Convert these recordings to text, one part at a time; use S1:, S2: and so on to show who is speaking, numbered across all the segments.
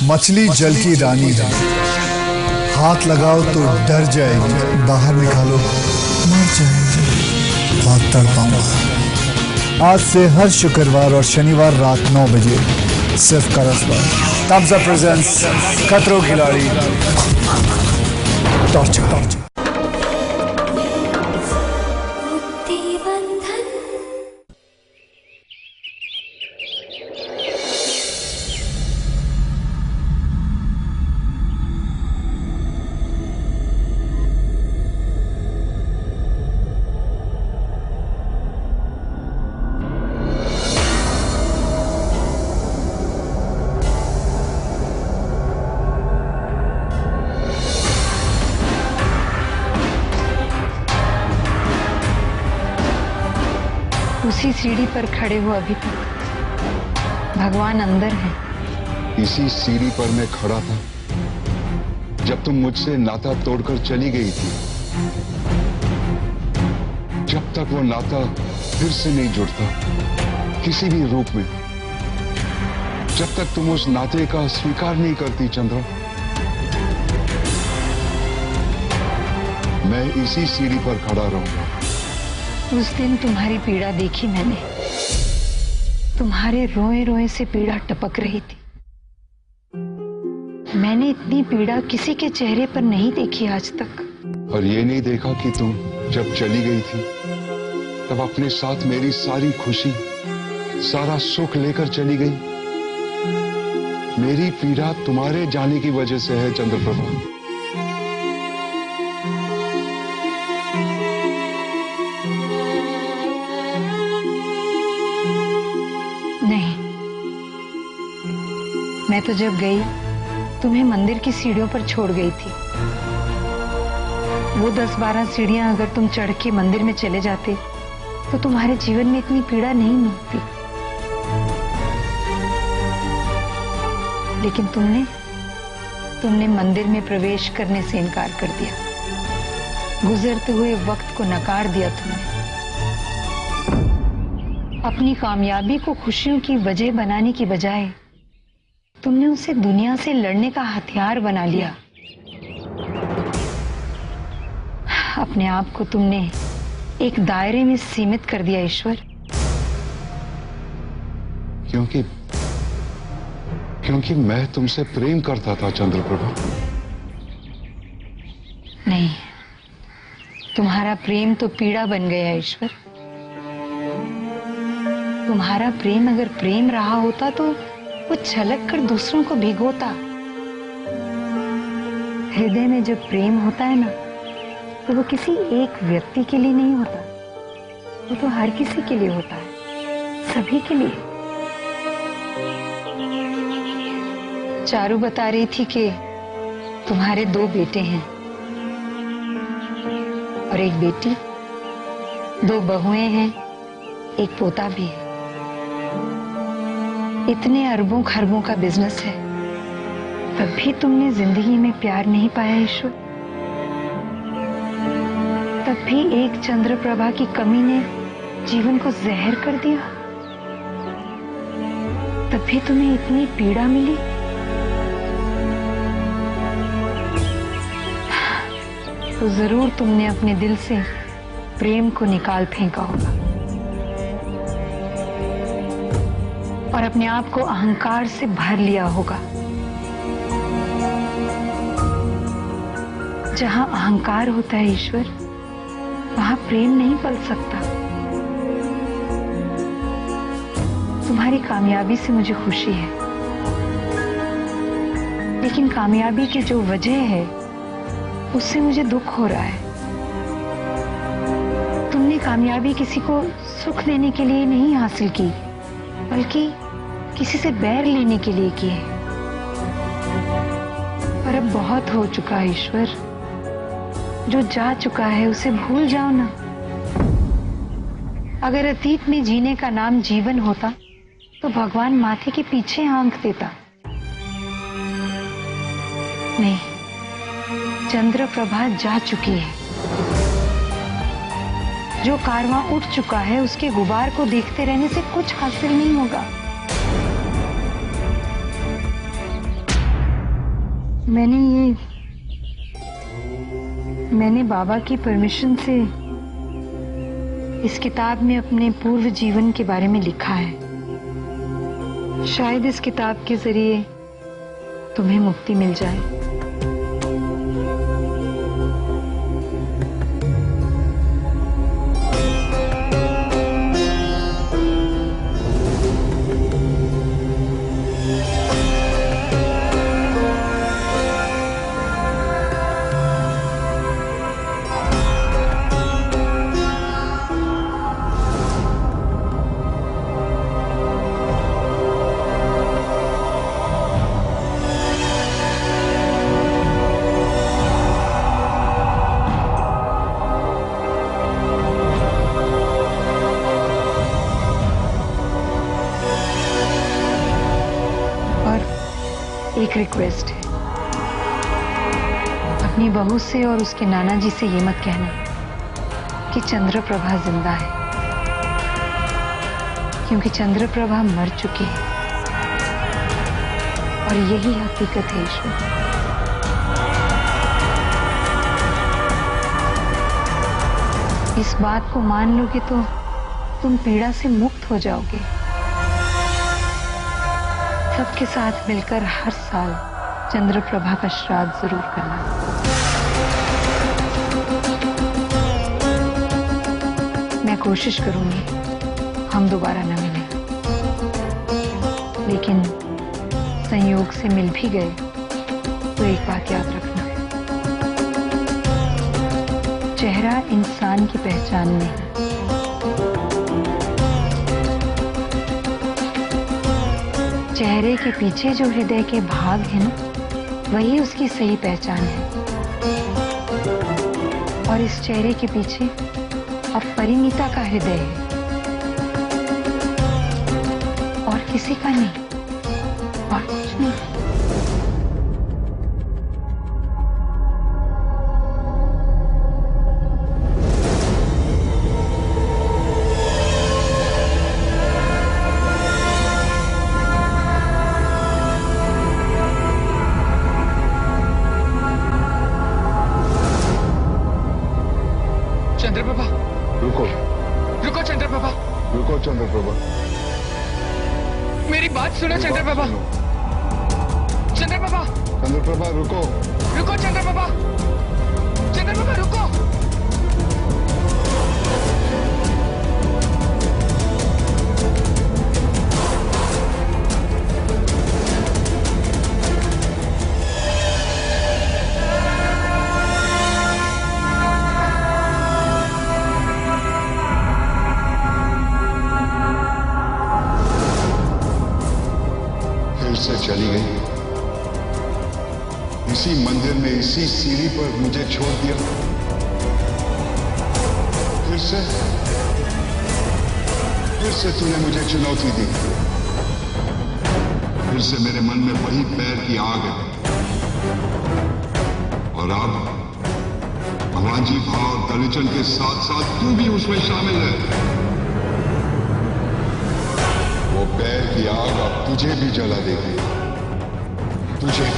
S1: मछली जल की रानी है, हाथ लगाओ तो डर जाएगी, बाहर निकालो मर जाएगी। बहुत तड़पाऊंगा। आज से हर शुक्रवार और शनिवार रात 9 बजे सिर्फ करस पर तब्ज़ा प्रेजेंट्स खतरों खिलाड़ी टॉर्चर।
S2: उसी सीढ़ी पर खड़े हो अभी तक। भगवान अंदर है।
S3: इसी सीढ़ी पर मैं खड़ा था जब तुम मुझसे नाता तोड़कर चली गई थी। जब तक वो नाता फिर से नहीं जुड़ता किसी भी रूप में, जब तक तुम उस नाते का स्वीकार नहीं करती चंद्रा, मैं इसी सीढ़ी पर खड़ा रहूंगा।
S2: उस दिन तुम्हारी पीड़ा देखी मैंने। तुम्हारे रोए रोए से पीड़ा टपक रही थी। मैंने इतनी पीड़ा किसी के चेहरे पर नहीं देखी आज तक।
S3: और ये नहीं देखा कि तुम जब चली गई थी तब अपने साथ मेरी सारी खुशी, सारा सुख लेकर चली गई। मेरी पीड़ा तुम्हारे जाने की वजह से है चंद्रप्रभा।
S2: मैं तो जब गई तुम्हें मंदिर की सीढ़ियों पर छोड़ गई थी। वो 10-12 सीढ़ियां अगर तुम चढ़ के मंदिर में चले जाते तो तुम्हारे जीवन में इतनी पीड़ा नहीं होती। लेकिन तुमने मंदिर में प्रवेश करने से इनकार कर दिया। गुजरते हुए वक्त को नकार दिया तुमने। अपनी कामयाबी को खुशियों की वजह बनाने की बजाय तुमने उसे दुनिया से लड़ने का हथियार बना लिया। अपने आप को तुमने एक दायरे में सीमित कर दिया ईश्वर।
S3: क्योंकि मैं तुमसे प्रेम करता था चंद्रप्रभा।
S2: नहीं, तुम्हारा प्रेम तो पीड़ा बन गया ईश्वर। तुम्हारा प्रेम अगर प्रेम रहा होता तो वो छलक कर दूसरों को भिगोता। हृदय में जब प्रेम होता है ना तो वो किसी एक व्यक्ति के लिए नहीं होता, वो तो हर किसी के लिए होता है, सभी के लिए। चारू बता रही थी कि तुम्हारे 2 बेटे हैं और एक बेटी, 2 बहुएं हैं, एक पोता भी है। इतने अरबों खरबों का बिजनेस है, तब भी तुमने जिंदगी में प्यार नहीं पाया ईश्वर। तब भी एक चंद्रप्रभा की कमी ने जीवन को जहर कर दिया। तब भी तुम्हें इतनी पीड़ा मिली। तो जरूर तुमने अपने दिल से प्रेम को निकाल फेंका होगा और अपने आप को अहंकार से भर लिया होगा। जहां अहंकार होता है ईश्वर, वहां प्रेम नहीं पल सकता। तुम्हारी कामयाबी से मुझे खुशी है, लेकिन कामयाबी की जो वजह है उससे मुझे दुख हो रहा है। तुमने कामयाबी किसी को सुख देने के लिए नहीं हासिल की, बल्कि किसी से बैर लेने के लिए की है। पर अब बहुत हो चुका है ईश्वर। जो जा चुका है उसे भूल जाओ ना। अगर अतीत में जीने का नाम जीवन होता तो भगवान माथे के पीछे आंख देता। नहीं, चंद्रप्रभा जा चुकी है। जो कारवां उठ चुका है उसके गुबार को देखते रहने से कुछ हासिल नहीं होगा। मैंने बाबा की परमिशन से इस किताब में अपने पूर्व जीवन के बारे में लिखा है। शायद इस किताब के जरिए तुम्हें मुक्ति मिल जाए। एक रिक्वेस्ट है, अपनी बहू से और उसके नाना जी से ये मत कहना कि चंद्रप्रभा जिंदा है, क्योंकि चंद्रप्रभा मर चुकी है और यही हकीकत है ईश्वर। इस बात को मान लोगे तो तुम पीड़ा से मुक्त हो जाओगे। सबके साथ मिलकर हर साल चंद्रप्रभा का श्राद्ध जरूर करना। मैं कोशिश करूंगी हम दोबारा न मिलें, लेकिन संयोग से मिल भी गए तो एक बात याद रखना, चेहरा इंसान की पहचान नहीं, चेहरे के पीछे जो हृदय के भाग है ना, वही उसकी सही पहचान है। और इस चेहरे के पीछे अब परिणीता का हृदय है और किसी का नहीं, और कुछ नहीं।
S3: चंद्रप्रभा, रुको
S4: रुको चंद्रप्रभा,
S3: रुको चंद्रप्रभा,
S4: मेरी बात सुनो चंद्रप्रभा। चंद्रप्रभा,
S3: चंद्रप्रभा रुको,
S4: रुको चंद्रप्रभा, चंद्रप्रभा रुको।
S3: से चली गई, इसी मंदिर में इसी सीढ़ी पर मुझे छोड़ दिया। फिर से तूने मुझे चुनौती दी, फिर से मेरे मन में वही पैर की आग है। और अब भवाजी भाव दलिचन के साथ साथ तू भी उसमें शामिल है। वो पैर की आग अब तुझे भी जला देगी, तुझे।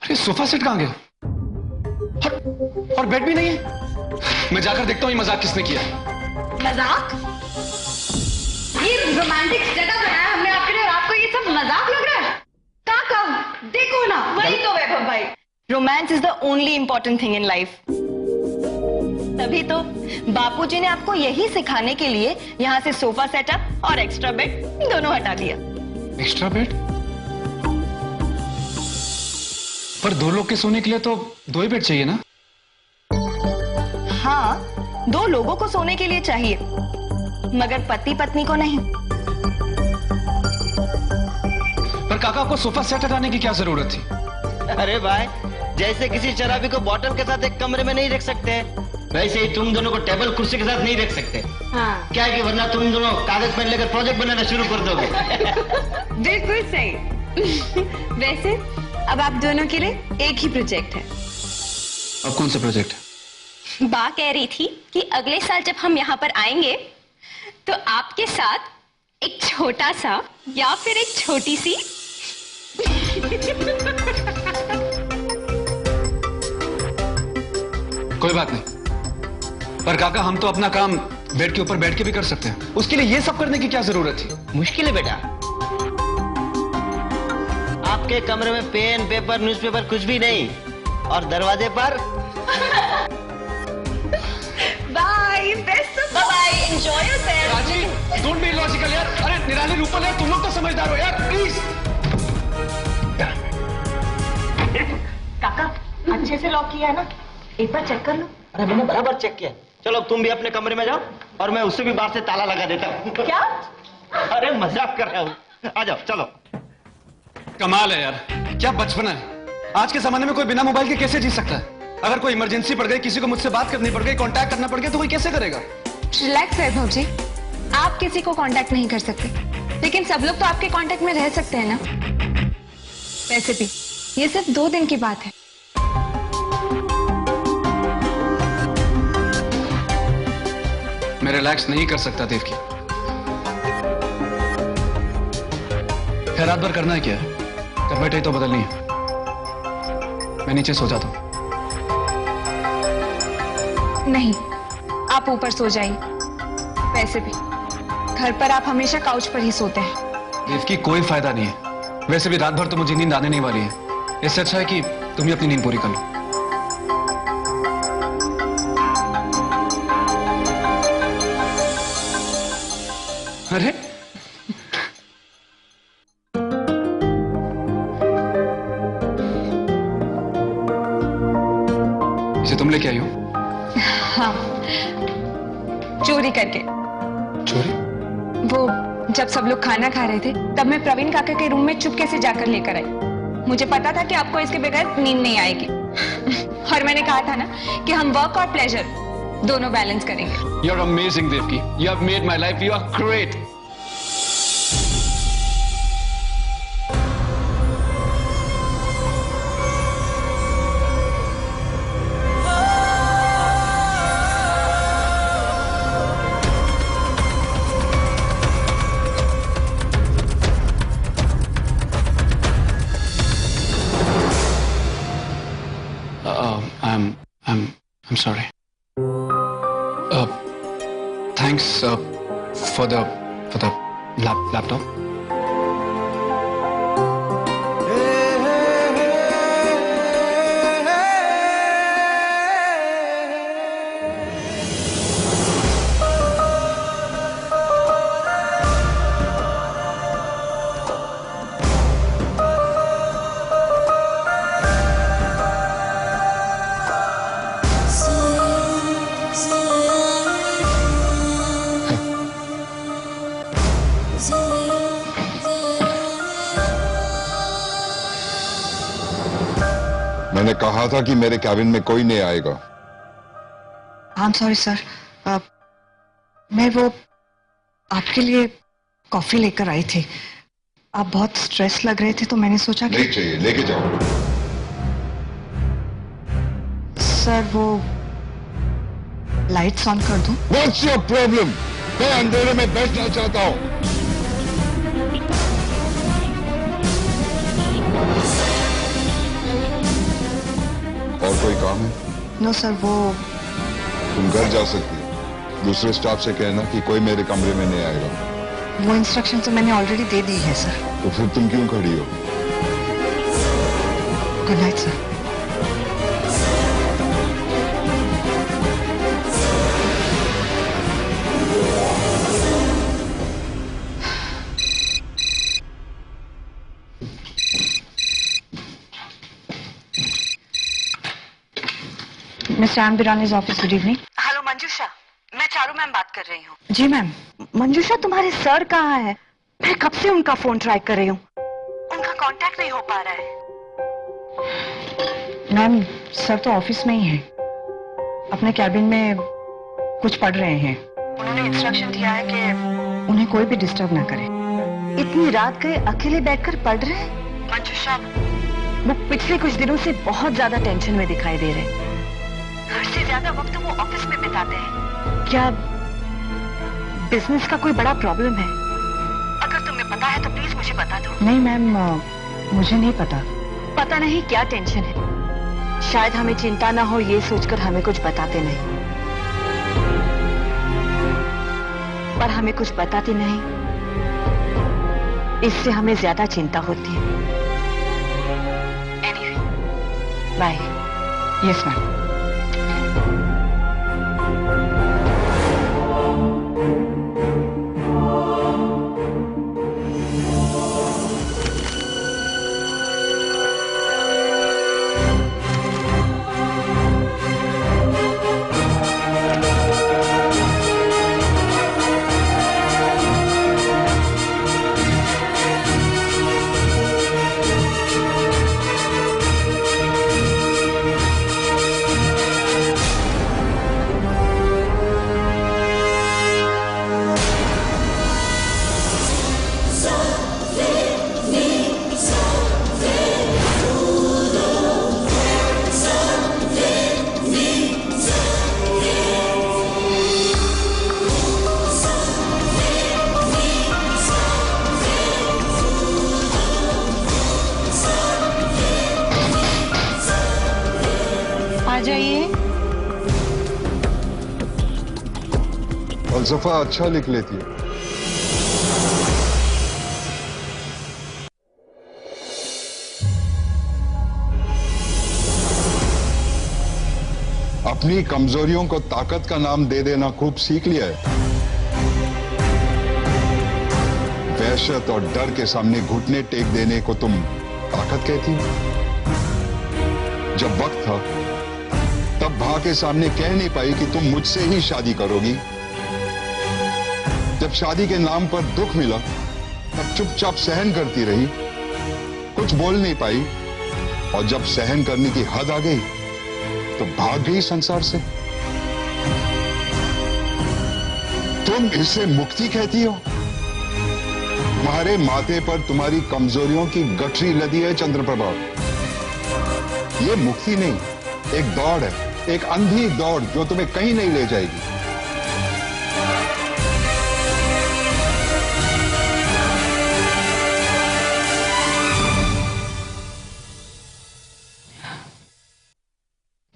S4: अरे सोफा सेट कहां गया? और बेड भी नहीं है। मैं जाकर देखता हूं ये मजाक किसने किया।
S5: मजाक? ये रोमांटिक सेटअप बनाया हमने आपके लिए और आपको ये सब मजाक लग रहा है? कहाँ देखो ना, वही तो वैभव भाई। Romance is the only important thing in life. तभी तो बापूजी ने आपको यही सिखाने के लिए यहाँ से सोफा सेटअप और एक्स्ट्रा बेड दोनों हटा दिया।
S4: Extra bed? पर दो लोग के सोने के लिए तो दो ही बेड चाहिए ना?
S5: हाँ, दो लोगों को सोने के लिए चाहिए, मगर पति पत्नी को नहीं।
S4: पर काका, आपको सोफा सेट हटाने की क्या जरूरत थी?
S6: अरे भाई, जैसे किसी शराबी को बोतल के साथ एक कमरे में नहीं रख सकते, वैसे ही तुम दोनों को टेबल कुर्सी के साथ नहीं रख सकते।
S5: हाँ।
S6: क्या कि वरना तुम दोनों कागज पेन लेकर प्रोजेक्ट बनाना शुरू कर दोगे।
S5: बिल्कुल सही। वैसे अब आप दोनों के लिए एक ही प्रोजेक्ट है।
S4: अब कौन सा प्रोजेक्ट?
S7: बा कह रही थी कि अगले साल जब हम यहाँ पर आएंगे तो आपके साथ एक छोटा सा या फिर एक छोटी सी
S4: कोई बात नहीं, पर काका हम तो अपना काम बेड के ऊपर बैठ के भी कर सकते हैं। उसके लिए ये सब करने की क्या जरूरत थी?
S6: मुश्किल है बेटा। आपके कमरे में पेन, पेपर, न्यूज़पेपर कुछ भी नहीं, और दरवाजे पर
S5: bye, best of bye, enjoy yourself.
S4: Raji, don't be logical यार। अरे निराली, रूपल यार, तुम लोग तो समझदार हो यार, प्लीज।
S5: काका अच्छे से लॉक किया है ना? एक बार चेक कर लो।
S6: अरे मैंने बराबर चेक किया। चलो तुम भी अपने कमरे में जाओ और मैं उससे भी बाहर से ताला लगा देता हूँ।
S5: क्या?
S6: अरे मजाक कर रहा हूँ, आ जाओ चलो।
S4: कमाल है यार, क्या बचपना है। आज के जमाने में कोई बिना मोबाइल के कैसे जी सकता है? अगर कोई इमरजेंसी पड़ गई, किसी को मुझसे बात करनी पड़ गई, कांटेक्ट करना पड़ गया, तो कोई कैसे करेगा?
S2: रिलैक्स वैभव जी, आप किसी को कांटेक्ट नहीं कर सकते, लेकिन सब लोग तो आपके कांटेक्ट में रह सकते हैं ना। वैसे भी ये सिर्फ 2 दिन की बात है।
S4: मैं रिलैक्स नहीं कर सकता देवकी। रात भर करना है क्या? करवटें तो बदलनी है। मैं नीचे सो जाता हूं।
S2: नहीं, आप ऊपर सो जाइए। वैसे भी घर पर आप हमेशा काउच पर ही सोते हैं।
S4: देवकी कोई फायदा नहीं है। वैसे भी रात भर तो मुझे नींद आने नहीं वाली है। इससे अच्छा है कि तुम ही अपनी नींद पूरी कर लो। अरे इसे तुम लेके आई हो?
S2: हाँ, चोरी करके।
S4: चोरी?
S2: वो जब सब लोग खाना खा रहे थे तब मैं प्रवीण काका के रूम में चुपके से जाकर लेकर आई। मुझे पता था कि आपको इसके बगैर नींद नहीं आएगी। और मैंने कहा था ना कि हम वर्क और प्लेजर दोनों बैलेंस करेंगे।
S4: You're amazing, Devki. You have made my life. You are great. I'm sorry. Thanks for the laptop.
S3: मैंने कहा था कि मेरे कैबिन में कोई नहीं आएगा।
S2: आई एम सॉरी सर, मैं वो आपके लिए कॉफी लेकर आई थी। आप बहुत स्ट्रेस लग रहे थे तो मैंने सोचा कि
S3: नहीं चाहिए, लेके जाओ।
S2: सर वो लाइट्स ऑन कर दूं?
S3: What's your problem? मैं अंधेरे में बैठना चाहता हूँ। और कोई काम है?
S2: नो सर, वो
S3: तुम घर जा सकती हो। दूसरे स्टाफ से कहना कि कोई मेरे कमरे में नहीं आएगा।
S2: वो इंस्ट्रक्शन तो मैंने ऑलरेडी दे दी है सर।
S3: तो फिर तुम क्यों खड़ी हो?
S2: Good night sir. मिस्टर आम्बिरानीज office, good evening.
S5: Hello Manjusha, मैं चारू मैम बात कर रही हूँ।
S2: जी मैम।
S5: मंजूषा, तुम्हारे सर कहाँ है? मैं कब से उनका फोन ट्राई कर रही हूँ, उनका कांटेक्ट नहीं हो पा रहा है।
S2: मैम सर तो ऑफिस में ही है, अपने कैबिन में कुछ पढ़ रहे हैं। उन्होंने इंस्ट्रक्शन दिया है कि उन्हें कोई भी डिस्टर्ब ना करे।
S5: इतनी रात गए अकेले बैठकर पढ़ रहे हैं?
S2: मंजूषा,
S5: वो पिछले कुछ दिनों से बहुत ज्यादा टेंशन में दिखाई दे रहे हैं। घर से ज्यादा वक्त वो ऑफिस में बिताते हैं। क्या बिजनेस का कोई बड़ा प्रॉब्लम है? अगर तुम्हें पता है तो प्लीज मुझे बता दो। नहीं मैम, मुझे नहीं पता। पता नहीं क्या टेंशन है। शायद हमें चिंता ना हो ये सोचकर हमें कुछ बताते नहीं, पर हमें कुछ बताते नहीं, इससे हमें ज्यादा चिंता होती है। Anyway, bye. Yes ma'am.
S2: आ जाइए।
S3: फलसफा अच्छा लिख लेती है। अपनी कमजोरियों को ताकत का नाम दे देना खूब सीख लिया है। वहशत और डर के सामने घुटने टेक देने को तुम ताकत कहती हो? जब वक्त था तब भा के सामने कह नहीं पाई कि तुम मुझसे ही शादी करोगी। जब शादी के नाम पर दुख मिला तब चुपचाप सहन करती रही, कुछ बोल नहीं पाई, और जब सहन करने की हद आ गई तो भाग गई संसार से। तुम इसे मुक्ति कहती हो? तुम्हारे माथे पर तुम्हारी कमजोरियों की गठरी लदी है चंद्रप्रभा। ये मुक्ति नहीं, एक दौड़ है, एक अंधी दौड़ जो तुम्हें कहीं नहीं ले जाएगी।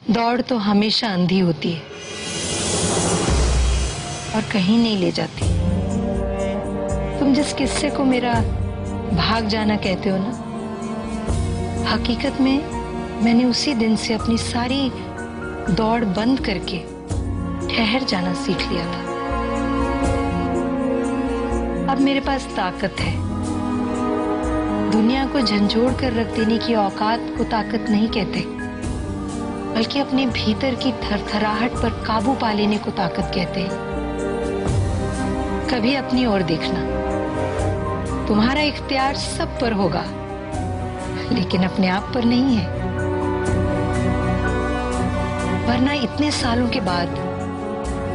S2: दौड़ तो हमेशा अंधी होती है और कहीं नहीं ले जाती। तुम जिस किस्से को मेरा भाग जाना कहते हो ना, हकीकत में मैंने उसी दिन से अपनी सारी दौड़ बंद करके ठहर जाना सीख लिया था। अब मेरे पास ताकत है। दुनिया को झंझोड़ कर रख देने की औकात को ताकत नहीं कहते, बल्कि अपने भीतर की थरथराहट पर काबू पा लेने को ताकत कहते हैं। कभी अपनी ओर देखना, तुम्हारा इख्तियार सब पर होगा, लेकिन अपने आप पर नहीं है। वरना इतने सालों के बाद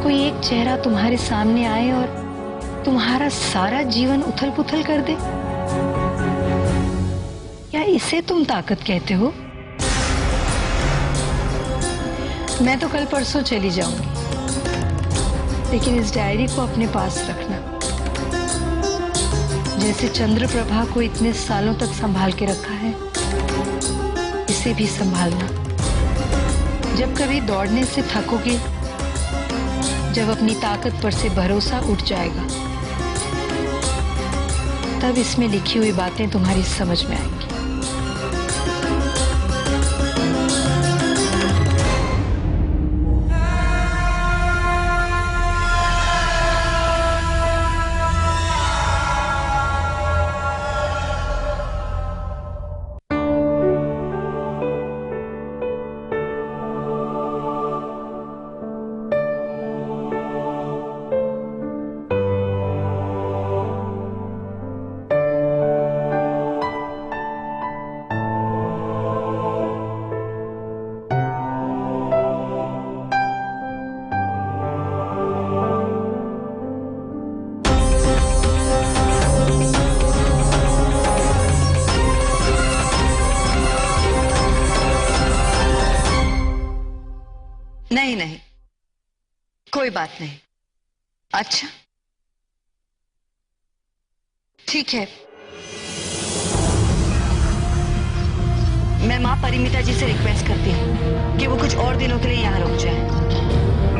S2: कोई एक चेहरा तुम्हारे सामने आए और तुम्हारा सारा जीवन उथल पुथल कर दे, क्या इसे तुम ताकत कहते हो? मैं तो कल परसों चली जाऊंगी, लेकिन इस डायरी को अपने पास रखना। जैसे चंद्रप्रभा को इतने सालों तक संभाल के रखा है, इसे भी संभालना। जब कभी दौड़ने से थकोगे, जब अपनी ताकत पर से भरोसा उठ जाएगा, तब इसमें लिखी हुई बातें तुम्हारी समझ में आएंगी।
S5: नहीं नहीं, कोई बात नहीं। अच्छा ठीक है, मैं माँ परिमिता जी से रिक्वेस्ट करती हूँ कि वो कुछ और दिनों के लिए यहाँ रुक जाए।